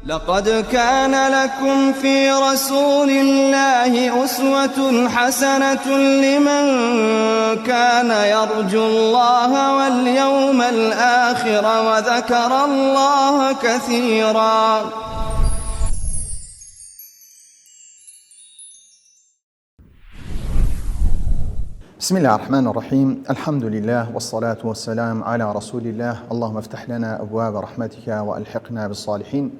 لقد كان لكم في رسول الله أسوة حسنة لمن كان يرجو الله واليوم الآخر وذكر الله كثيرا. بسم الله الرحمن الرحيم. الحمد لله والصلاة والسلام على رسول الله. اللهم افتح لنا أبواب رحمتك وألحقنا بالصالحين.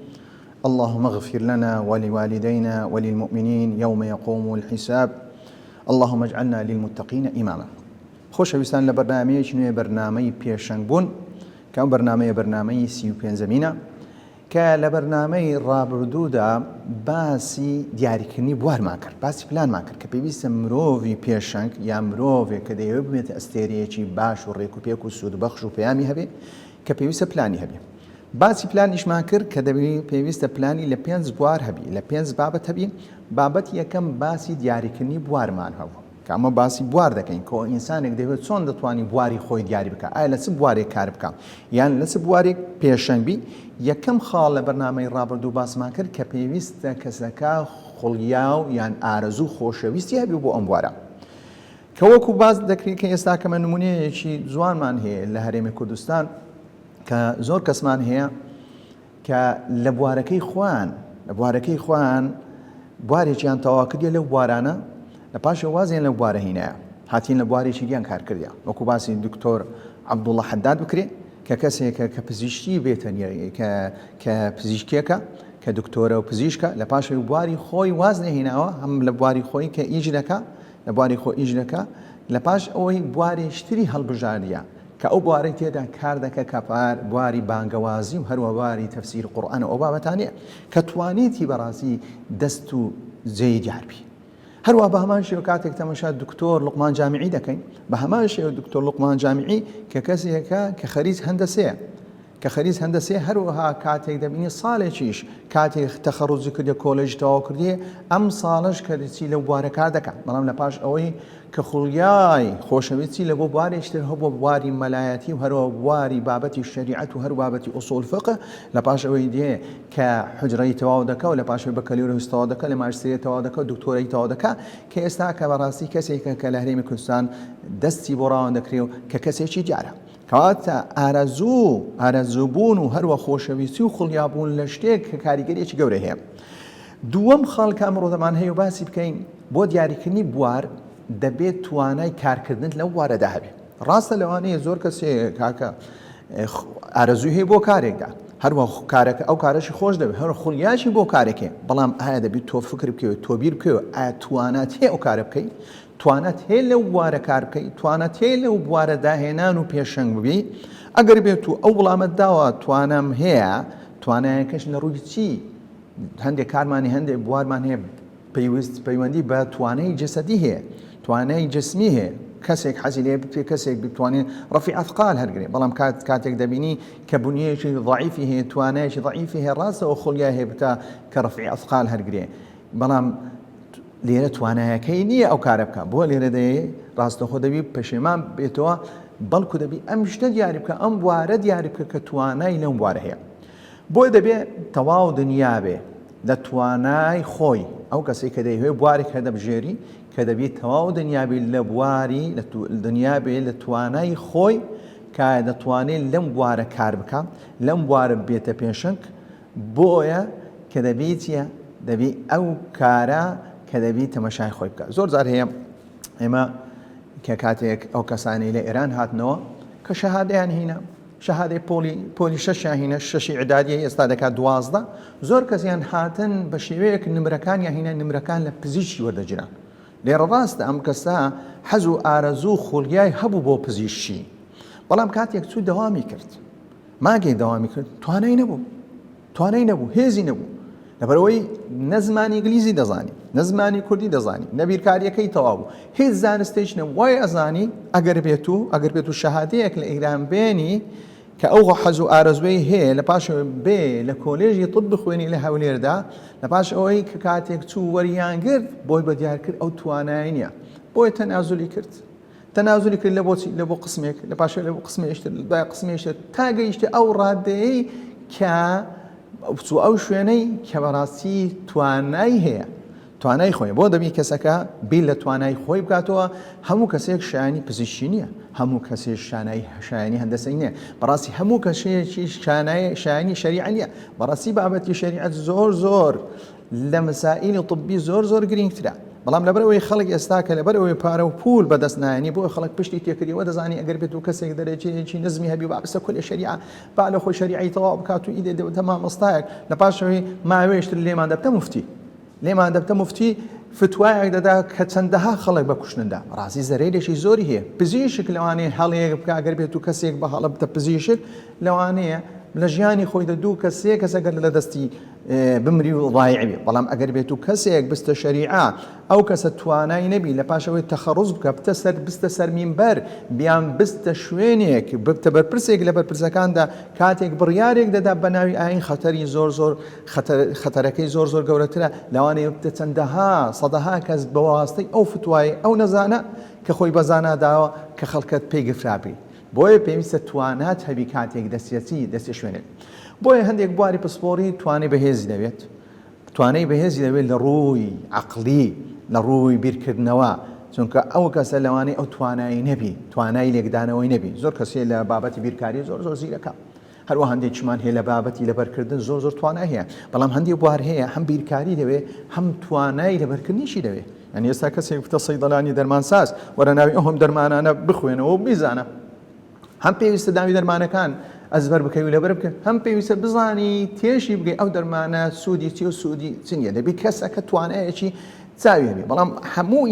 اللهم اغفر لنا ولوالدينا وللمؤمنين يوم يقوم الحساب. اللهم اجعلنا للمتقين إماما. خۆشەویستان لە بەرنامەیەکی نوێ بەرنامەی پێشەنگ بوون کە ئەم بەرنامەی 35 کە لە بەرنامەی ڕابردوودا باسی دیاریکردنی بوارمان کرد، باسی پلانمان کرد کە پێویستە مرۆڤی پێشەنگ یا مرۆڤێک کە دەیەوێت ببێتە ئەستێرەیەکی باش و ڕێک و پێک و سوودبەخش و پەیامی هەبێ کە پێویستە پلانی هەبێ. باسی پلانیشمان کرد کە پێویستە پلانی لە 5 بوار هەبی، لە 5 بابەت هەبی. بابەت یەکەم باسی دیاریکردنی بوارمان هەبوو کە ئەمە باسی بوار دەکەین کە ئینسانێک دەوێت چۆن دەتوانانی بواری خۆی دیاری بکە، ئایا لە چ بوارێک کار بکە یان لە چ بوارێک پێشەنگبی. یەکەم خاڵ لە بەرنامەی ڕابردوو باسمان کرد کە پێویستە کەسەکە خوڵیاو یان ئارەزوو خۆشەویستی هەبی بۆ ئەم بوارە کە وەکو باز دەکرێت کە ئێستا کەمە نمونەیەکی جوانمان هەیە لە هەرێمی کوردستان کە زۆر کەسمان هەیە کە لە بوارەکەی خوان بوارێکیان تەواو کردیە لەو بوارانە، لە پاشە وازیان لە بوارە هینایە هاتین لە بوارێکی دیان کار کردیە، وەکو باسی دکتۆر عەبدوڵڵە حەداد بکرێ کە کەسێکە کە پزیشکی بێتە کە پزیشکێکە کە دکتۆرە و پزیشکە، لە پاشەی بواری خۆی واز نەهێناوە هەم لە بواری خۆی کە ئیج دەکا، لە بواری خۆی ئیج دەکا، لە پاش ئەوەی بوارێشتری هەڵبژاردیە کە ئەو بوارەی تێدا کار دەکە کە بواری بانگەوازی و هەروە بواری تەفسیر قورئان و ئەو بابەتانەیە کە توانێتی بەڕاستی دەست و جێی دیاربی. هەروە بە هەمان شێوە کاتێک تەماشا دکتۆر لوقمان جامیعی دەکەین، بە هەمان شێوە دکتۆر لوقمان جامیعی کە کەسێکە کە خەریج هەندەسەیە هەروەها کاتێک دەبینی ساڵێکیش کاتێک تەخەڕوجی کردێ کۆلێژ تەواو کردێ ئەم ساڵش کەچی لەو بوارە کار دەکات، بەڵام لە پاش ئەوەی کە خوڵیای خۆشەویستی لە بۆ بوارێشتر هەبوو بواری مەلایەتی و هەروە بواری بابەتی شەریعەت و هەر بابەتی ئوسوڵ فقه، لە پاش ئەوەی دێ کە حوجرەی تەواو دەکا و لە پاشەوەی بەکەلیۆرەویست تەواو دەکا، لە ماجستێری تەواو دەکا و دکتۆرەی تەواو دەکا کە ئێستا کە بەڕاستی کەسێکە کە لە هەرێمی کوردستان دەستی بۆ ڕاوەن دەکرێ و کە کەسێکی دیارە کەواتە ئارەزووبوون و هەروە خۆشەویستی و خوڵیابوون لە شتێک کە کاریگەریەکی گەورە هەیە. دووەم خاڵ کە ئەمڕۆ دەمان هەیە و باسی بکەین بۆ دیاریکردنی بوار دەبێت توانای کارکردن لەو بوارەدا هەبێ. ڕاستە لەوانەیە زۆر کەسێک کاکە ئارەزووی هەیە بۆ کارێکدا، هەروە کارەکە ئەو کارەشی خۆش دەبێت، هەر خولیاشی بۆ کارێکێ، بەڵام ئایا دەبێت تۆ فکر بکەوێت تۆ بیر بکەوێت ئایا توانات هەیە ئەو کارە بکەیت، توانات هەیە لەو بوارە کار بکەیت، توانات هەیە لەو بوارە داهێنان و پێشەنگ ببی. ئەگەر بێت و ئەو وڵامت داوە توانام هەیە، توانایەکەش لە ڕووی چی؟ هەندێک کارمانی هەندێک بوارمان هەیە پەیوەندی بە توانای جەسەدی هەیە، توانای جسمی هەیە، کەسێک حەزی لێ بێ کەسێک بتوانێت ڕەفیع ئەثقال هەرگرێ، بەڵام کاتێک دەبینی کە بنیەیەکی ضعیفی هەیە، توانایەکی ضعیفی هەیە، ڕاستەوە خوڵیا هەیە بتە کە ڕەفیع ئەثقال هەرگرێ، بەڵام لێرە توانایەکەی نییە ئەو کارە بکە. بۆ لێرە دەیە ڕاستەخۆ دەبی پەشێمان بێتەوە، بەڵکو دەبی ئەم شتە دیاری بکە، ئەم بوارە دیاری بکە کە توانای لەم بوارە هەیە. بۆی دەبێت تەواو دنیا بێ لە توانای خۆی، ئەو کەسێک کە دەیەوێت بوارێک هەدەبژێری کە دەبێت تەواو دنیابێت لە بواری لە دنیا بێت لە توانای خۆی کە دەتوانێت لەم بوارە کار بکە، لەم بوارە بێتە پێشەنگ. بۆیە کە دەبێت ئەو کارە کە دەبێت تەماشای خۆی بکە. زۆر جار هەیە ئێمە کە کاتێک ئەو کەسانی لە ئێران هاتنەوە کە شەهادەیان هینە، شەهادەی پۆلی 6 هینە، 6 ئیعدادی ئێستا دەکات 12، زۆر کەسیان هاتن بە شێوەیەک نمرەکانیان هینە، نمرەکان لە پزیشکی وەردەگیران. لێرە ڕاستە ئەم کەسە حەز و ئارەزوو خوڵیای هەبوو بۆ پزیشکی، بەڵام کاتێک چوو دەوامی کرد، ماگەی دەوامی کرد، توانای نەبوو، هێزی نەبوو، لەبەرەوەی نە زمانی ئینگلیزی دەزانی، نە زمانی کوردی دەزانی، نە بیرکاریەکەی تەواو بوو، هیچ زانستێک نەبوو. وای ئەزانی ئەگەر بێت و شەهادەیەک لە ئیران بێنی کە ئەو حەز و ئارەزوەی هەیە، لە پاشەوە بێ لە کۆلێژی طب بخوێنی لە هەولێردا، لە پاش ئەوەی کە کاتێک چوو وەریان گرت بۆی بەدیار کرد ئەو توانای نییە، بۆی تەنازولی کرد لە بۆچی لە بۆ قسمێک، لە پاشە لە بۆ قسمێشتر، دوای قسمێشتر تا گەیشتە ئەو ڕادەیەی کە ئەو شوێنەی کە بەڕاستی توانای هەیە توانای خۆی بۆ دەبی کەسەکە بیل لە توانای خۆی بکاتەوە هەموو کەسێک شایانی پزیشکی نییە هەموو کەسێک شایانی هەندەسەی نییە بەڕاستی هەموو کەسێکی شایانی شەریعە نییە بەڕاستی بابەتی شەریعەت زۆر لە مەسائیلی طبی زۆر گرنگترە بەڵام لەبەرەوەی خەڵک ئێستا کە لەبەرەوەی پارە و پول بەدەست نایەنی بۆ خەڵک پشتی تێکردیەوە دەزانی ئەگەر بێت و کەسێک دەرەجەیەکی نزمی هەبی و بەسە کل شەریعە با لە خۆی شەریعی تەواو بکات و ئیدێ دەوتە مامۆستایەک لە پاشەوەی ماوەیەشتر لێمان دەبتە موفتی فتوایەک دەدا کە چەندەها خەڵک بە کوشتندا ڕاستی زەرێرێکی زۆری هەیە پزیشک لەوانەیە هەڵەیەک بکە ئەگەر بێت و کەسێک بە هەڵە بتە پزیشک لەوانەیە لە ژیانی خۆی دەدوو کەسێک لە دەستی بمری و ضایعبی بەڵام ئەگەر بێت و کەسێک بستە شەریعە ئەو کەسە توانای نەبی لە پاشەوەی تەخەڕوز بکە بستە سەر مینبەر بیان بستە شوێنێک بتە بەرپرسێک لە بەرپرسەکاندا کاتێک بڕیارێک دەدا بە ناوی ئاین خەتەری زۆر خەتەرەکەی زۆر گەورەترە لەوانەیە بتە چەندەها سەدەها کەس بە واستەی ئەو فتوای ئەو نەزانە کە خۆی بەزاناداوە کە خەڵکت پێی گفرابی بۆیە پێویستە توانات هەبی کاتێک دەستی شوێنێت بۆیە هەندێک بواری پسپۆری توانای بەهێزی دەوێت لە ڕووی عەقلی لە ڕووی بیرکردنەوە چونکە ئەو کەسە لەوانەیە ئەو توانایی نەبی توانای لێکدانەوەی نەبی زۆر کەسێ لە بابەتی بیرکاری زۆر زیرەکە هەروە هەندێکیمان هەیە لە بابەتی لەبەرکردن زۆر توانای هەیە بەڵام هەندێک بوار هەیە هەم بیرکاری دەوێت هەم توانای لەبەرکردنیشی دەوێت یعنی ئێستا کەسێک بتە سەیدەڵانی دەرمانساز وەرە ناوی ئەوم دەرمانانە بخوێنەوە و بیزانە هەم پێویستە داوی دەرمانەکان ئەزبەر بکەی و لەبەر بکە هەم پێویستە بزانی تێشی بگەی ئەو دەرمانە سوودی چی و سوودی چنیە دەبی کەسەکە توانایەکی چاوی هەبێ بەڵام هەموو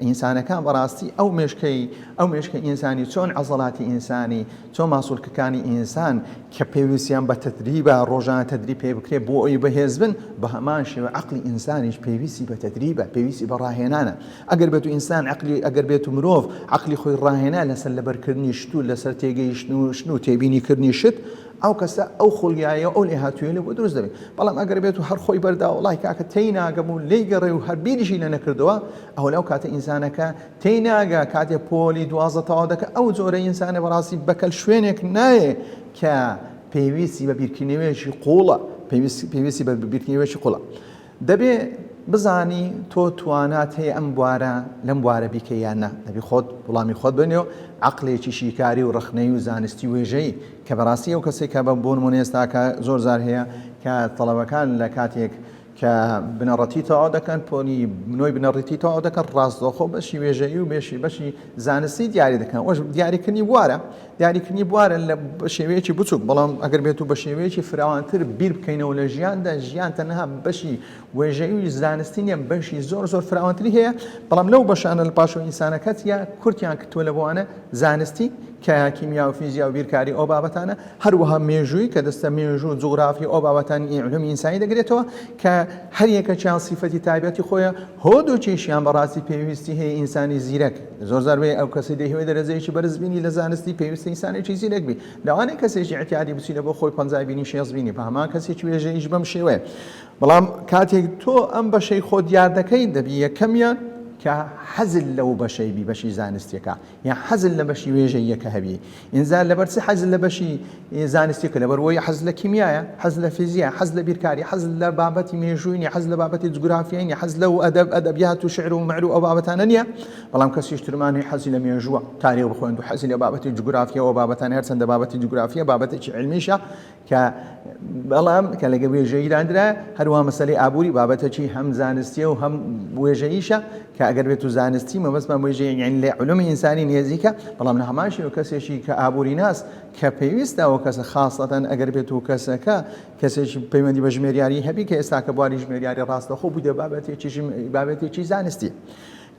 ئینسانەکان بەڕاستی ئەو مێشکە ئینسانی چۆن عەزەڵاتی ئینسانی چۆن ماسوولکەکانی ئینسان کە پێویستیان بە تەدریبە ڕۆژانە تەدریب پێ بکرێت بۆ ئەوی بەهێز بن بە هەمان شێوە عەقلی ئینسانیش پێویستی بە تەدریبە پێویستی بە ڕاهێنانە ئەگەر بێت و ئینسان ئەگەر بێت و مرۆڤ عەقلی خۆی ڕاهێنا لەسەر لەبەرکردنی شت و لەسەر تێگەیشتن و تێبینیکردنی شت ئەو کەسە ئەو خولگایە ئەو لێ هاتوویە لە بۆ دروست دەبێت بەڵام ئەگەر بێت و هەر خۆی بەردا وڵای کاکە تێی ناگەم و لێی گەڕێ و هەر بیریشی لە نەکردەوە ئەو لەو کاتە ئینسانەکە تێی ناگە کاتێ پۆلی دوازە تەواو دەکە ئەو جۆرە ئینسانە بەڕاستی بەکەل شوێنێک نایە کە پێویستی بە بیرکردنەوەیەکی قوڵە پێویستی بە بیرکردنەوەیەکی قوڵە دەبێ بزانی تۆ توانات هەیە ئەم بوارە لەم بوارە بیکە یان نە دەبی خۆت وڵامی خۆت بنێ و عەقلێکی شیکاری و ڕخنەی و زانستی وێژەی کە بەڕاستی ئەو کەسێک کە بە بۆ نمونە ئێستا کە زۆر زار هەیە کە تەڵەبەکان لە کاتێک کە بنەڕەتی تەواو دەکەن پۆلی بنۆی بنەڕەتی تەواو دەکەن ڕاستەوخۆ بەشی وێژەیی و بەشی زانستی دیاری دەکەن ئەوش دیاریکردنی بوارە لە شێوەیەکی بچووک بەڵام ئەگەر بێت و بە شێوەیەکی فراوانتر بیر بکەینەوە لە ژیان تەنها بەشی وێژەیی و زانستی نیە بەشی زۆر فراوانتری هەیە بەڵام لەو بەشانە لە پاشەوە ئینسانەکەت یا کورتیان کردووە لە بۆوانە زانستی کە کیمیا و فیزیا و بیرکاری ئەو بابەتانە هەروەها مێژووی کە دەستە مێژوو جوغرافی ئەو بابەتانی علومی ئینسانی دەگرێتەوە کە هەر یەکەیان سیفەتی تایبەتی خۆیە هۆدووکیشیان بەڕاستی پێویستی هەیە ئینسانی زیرەک زۆر بێ ئەو کەسی دەهوێت دەرەجەیەکی بەرزبینی لە زانستی پێویستی ئینسانێکی زیرەک بی لەوانەیە کەسێکی احتیاجی بچینە بۆ خۆی 50 بینی 60 بینی بە هەمان کەسێکی وێژەیش بەم شێوەیە بەڵام کاتێک تۆ ئەم بەشەی خۆت دیار دەکەی دەبی یەکەمیان کە حەزل لەو بەشەی بی بەشی زانستیەکە یا حەزل لە بەشی وێژەیەکە هەبی ئینسان لەبەرچی حەزل لە بەشی زانستیەکە لەبەرەوەی حەز لە کیمیایە حەز لە فیزیە حەز لە بیرکاری حەز لە بابەتی مێژووی حەز لە بابەتی جوگرافیایی حەز لەو ئەدەبیات و شعر و مەعر و ئەو بابەتانە نییە بەڵام کەسیش ترمانی حەزی لە مێژووە تاریخ بخوێن و حەزی لە بابەتی جوگرافیا و بابەتان هەرچەندە بابەتی جوگرافیا بابەتێکی علمیشە کە بەڵام کە لەگە وێژەییدانرا هەروە مەسەلەی ئابووری بابەتێکی هەم زانستیە و هەم وێژەییشە کە ئەگەر بێت و زانستی مەبەستمان وێژەیە یعنی لە علومی ئینسانی نێزیکە بەڵام لە هەمان شێوە کەسێکی کە ئابووری ناس کە پێویستە ئەو کەسە خاستەن ئەگەر بێت و کەسەکە کەسێکی پەیوەندی بە ژمێریاری هەبی کە ئێستا کە بواری ژمێریاری ڕاستەخۆ بوویدە بابەتێکی زانستی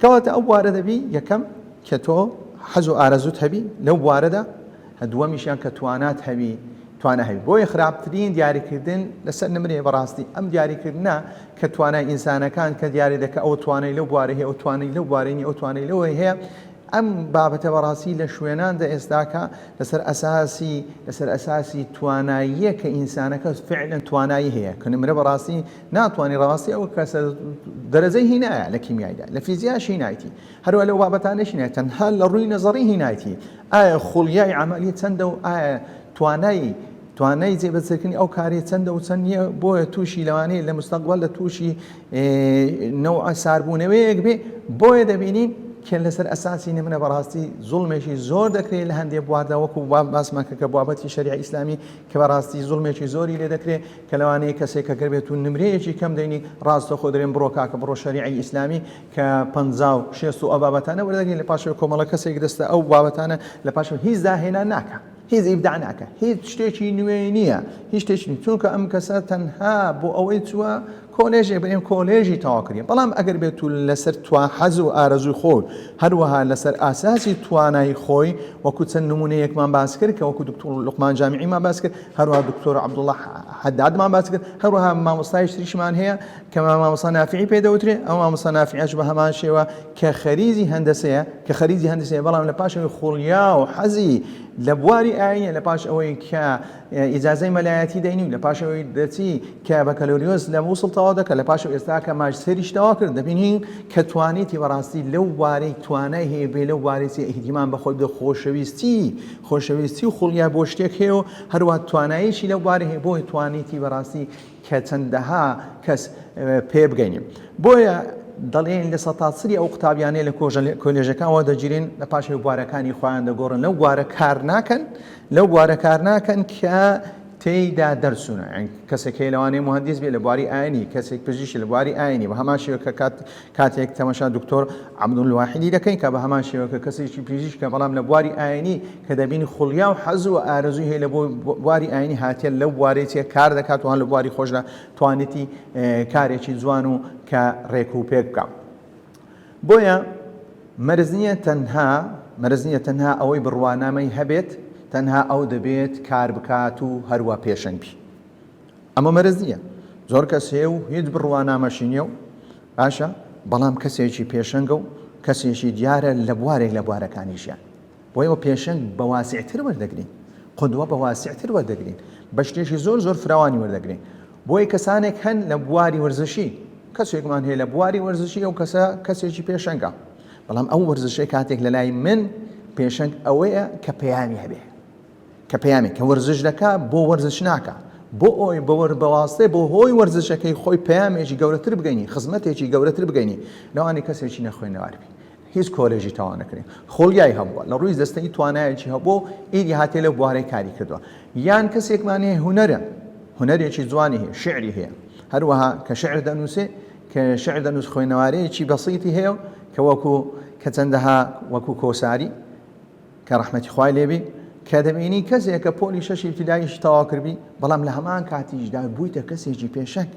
کەواتە ئەو بوارە دەبی یەکەم کە تۆ حەز و ئارەزوت هەبی لەو بوارەدا دووەمیشیان کە توانات هەبی توانە هەبی بۆیە خراپترین دیاریکردن لەسەر نمرێ بەڕاستی ئەم دیاریکردنە کە توانای ئینسانەکان کە دیاری دەکە ئەو توانای لەو بوارە هەیە ئەو توانای لەو بوارەی ئەو توانای لەوەی هەیە ئەم بابەتە بەڕاستی لە شوێناندا ئێستاکە لەسەر ئەساسی تواناییە کە ئینسانەکە فعلا توانایی هەیە کە نمرە بەڕاستی ناتوانانی ڕاستی ئەو کەسە دەرەجەی هینایە لە کیمیایدا لە فیزیاش هینایەتی هەروە لەو بابەتانەش هینایە تەنها لە ڕووی نەزەڕی هینایەتی ئایا خوڵیای عەمەلی چەندە و ئایا توانایی توانای جێبەجێکردنی ئەو کارێ چەندە و چەند نییە بۆیە تووشی لەوانەیە لە مستەقبەل لە تووشی نەوع ساربوونەوەیەک بێ بۆیە دەبینین کە لەسەر ئەساسی نمونە بەڕاستی زوڵمێکی زۆر دەکرێت لە هەندێک بواردا وەکو باسمان کە بابەتی شەریعە ئیسلامی کە بەڕاستی زوڵمێکی زۆری لێ دەکرێت کە لەوانەیە کەسێک کە گەربێت و نمرەیەکی کەم دەینی ڕاستەخۆ دەرێن بڕۆ کاکە بڕۆ شەریعەی ئیسلامی کە 50 و ئەو بابەتانە وەردەگرین لە پاشەوە کۆمەڵە کەسێک دەستە ئەو بابەتانە لە پاشەوە هیچ داهێنا ناکە هیچ ئیبداع ناکە هیچ شتێکی نوێ نییە هیچ شتێکی چونکە ئەم کەسە تەنها بۆ ئەوەی چووە کۆلێژێ بڵێن کۆلێژی تەواوکردین بەڵام ئەگەر بێت و لەسەر توا حەز و ئارەزوی خۆی هەروەها لەسەر ئاساسی توانای خۆی وەکو چەند نمونەیەکمان باس کرد کە وەکو دکتۆر لوقمان جامیعیمان باس کرد هەروەها دکتۆر عەبدوڵڵاه حەدادمان باس کرد هەروەها مامۆستای تریشمان هەیە کە مامۆستا نافعی پێدەوترێت ئەو مامۆستا نافعیش بە هەمان شێوە کە خەریزی هەندەسەیە بەڵام لە پاشەوەی خوڵیا و حەزی لە بواری ئاینە لە پاش ئەوەی کە ئیجازەی مەلایەتی دەینی و لە پاشەوەی دەچی کە بەکەلۆریۆس لە مووسڵ تەواو دەکە لە پاشەوە ئێستا کە ماجستێریش تەواو کرد دەبینین کە توانیتی بەڕاستی لەو بارەی توانای هەیە بێ لەو بارەی ئیهتیمام بەخۆی بدە خۆشەویستی و خوڵیا بۆ شتێک هەیە و هەروە تواناییشی لەو بارەی هەیە بۆی توانیتی بەڕاستی کە چەندەها کەس پێ بگەینیم بۆیە دەڵێن لە سەتاسری ئەو قوتابیانەیە لە کۆلێژەکانەوە دەگیرین لە پاشەوەی بوارەکانی خۆیان دەگۆڕن لەو بوارە کار ناکەن کە تێیدا دەرسونە کەسێک لەوانەیە مهندس بێت لە بواری ئاینی کەسێک پزیشکی لە بواری ئاینی بە هەمان شێوە کە کاتێک تەماشا دکتۆر عەبدولواحیدی دەکەین کە بە هەمان شێوە کە کەسێکی پزیشکە بەڵام لە بواری ئاینی کە دەبینی خوڵیا و حەز و ئارەزوی هەیە لە بواری ئاینی هاتیە لەو بوارەی تێ کار دەکات وان لە بواری خۆشدا توانێتی کارێکی جوان و کە ڕێک و پێک بکە بۆیە مەرز نییە تەنها ئەوەی بڕوانامەی هەبێت تەنها ئەو دەبێت کار بکات و هەروە پێشەنگ بی ئەمە مەرز نییە زۆر کەس هەیە و هیچ بڕوانامەشی نییە و باشە بەڵام کەسێکی پێشەنگە و کەسێکی دیارە لە بوارێک لە بوارەکانیشیان بۆی ئەوە پێشەنگ بە واسعتر وەردەگرین قودوە بە واسعتر وەردەگرین بە شتێکی زۆر فراوانی وەردەگرین بۆی کەسانێک هەن لە بواری وەرزشی کەسێکمان هەیە لە بواری وەرزشی ئەو کەسێکی پێشەنگە بەڵام ئەو وەرزشەی کاتێک لە لای من پێشەنگ ئەوەیە کە پەیامی هەبێ کە وەرزش دەکا بۆ وەرزش ناکە بۆ ئەوی بەواستەی بۆ هۆی وەرزشەکەی خۆی پەیامێکی گەورەتر بگەینی خزمەتێکی گەورەتر بگەینی لەوانی کەسێکی نەخوێنەواربی هیچ کۆلێژی تەواو نەکرێن خۆڵیای هەبووە لە ڕووی دەستەی توانایەکی هەبوو ئیدی هاتێ لە بوارەی کاری کردووە یان کەسێکمان هەیە هونەرێکی جوانی هەیە شعری هەیە هەروەها کە شعر دەنووسێ کە شعر دەنووس خوێنەوارەیەکی بەسیطی هەیە کە کە چەندەها وەکو کۆساری کە ڕەحمەتی خوای لێبی کە دەبینی کەسێک کە پۆلی شەشی ابتیداییش تەواو کردی بەڵام لە هەمان کاتیشدا بوویتە کەسێکی پێشەنگ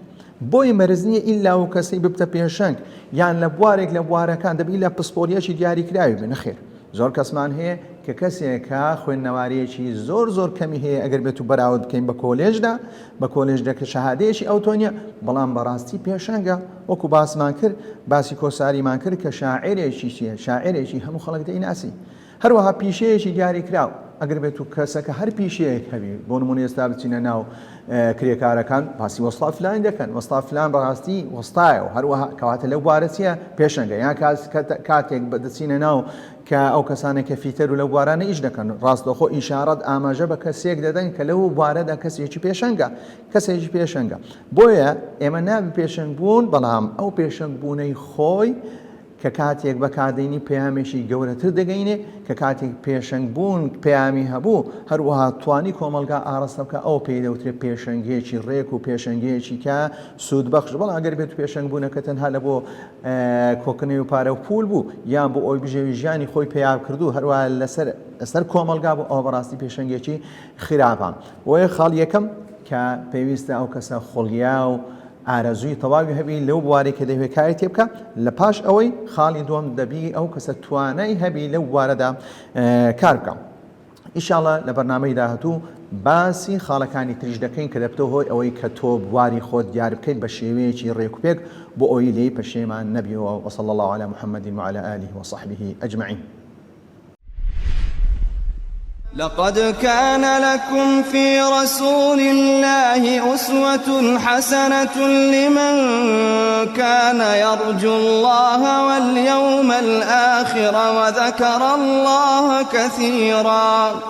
بۆی مەرز نییە ئیلا و کەسی ببتە پێشەنگ یان لە بوارێک لە بوارەکان دەبی لە پسپۆریەکی دیاریکراوی بێ نەخێر زۆر کەسمان هەیە کە کەسێکە خوێندنەوارەیەکی زۆر کەمی هەیە ئەگەر بێت و بەراورد بکەین بە کۆلێژدا کە شەهادەیەکی ئەوتۆنیە بەڵام بەڕاستی پێشەنگە وەکو باسمان کرد باسی کۆساریمان کرد کە شاعرێکی هەموو خەڵک دەیناسی هەروەها پیشەیەکی دیاریکراو ئەگەر بێت و کەسەکە هەر پیشەیەک هەبی بۆ نمونە ئێستا بچینە ناو کرێکارەکان باسی وەستا فلان دەکەن وەستا فلان بەڕاستی وەستایە و هەروەها کەواتە لەو بوارە چیە پێشەنگە یان کاتێک بەدەچینە ناو کە ئەو کەسانێک کە فیتەر و لەو بوارانە ئیش دەکەن ڕاستەخۆ ئیشارەت ئاماژە بە کەسێک دەدەن کە لەو بوارەدا کەسێکی پێشەنگە بۆیە ئێمە نابی پێشەنگ بوون بەڵام ئەو پێشەنگ بوونەی خۆی کە کاتێک بەکاردێنی پەیامێکی گەورەتر دەگەینێ کە کاتێک پێشەنگ بوون پەیامی هەبوو هەروەها توانی کۆمەلگا ئاڕاستە بکە ئەو پێی دەوترێت پێشەنگێکی ڕێک و پێشەنگێکی کە سوودبەخش بەڵام ئەگەر بێت و پێشەنگ بوونەکە تەنها لە بۆ کۆکردنەوەی و پارە و پول بوو یان بۆ ئەوی بژێوی ژیانی خۆی پێیاب کردو هەروەها لەسەر کۆمەلگا بوو ئەوە بەڕاستی پێشەنگێکی خراپە وەیە خاڵ یەکەم کە پێویستە ئەو کەسە خۆڵیا و ئارەزووی تەواوی هەبی لەو بوارەی کە دەوێت کاری تێ بکە لە پاش ئەوەی خاڵی دووەم دەبی ئەو کەسە توانای هەبی لەو بوارەدا کار بکەم ئینشاڵڵا لە بەرنامەی داهاتوو باسی خاڵەکانی تریش دەکەین کە دەبتەوە هۆی ئەوەی کە تۆ بواری خۆت دیار بکەیت بە شێوەیەکی ڕێکوپێک بۆ ئەوی لێی پەشێمان نەبیەوە وصلى الله على محمد وعلى آله وصحبه أجمعين. لقد كان لكم في رسول الله أسوة حسنة لمن كان يرجو الله واليوم الآخر وذكر الله كثيرا.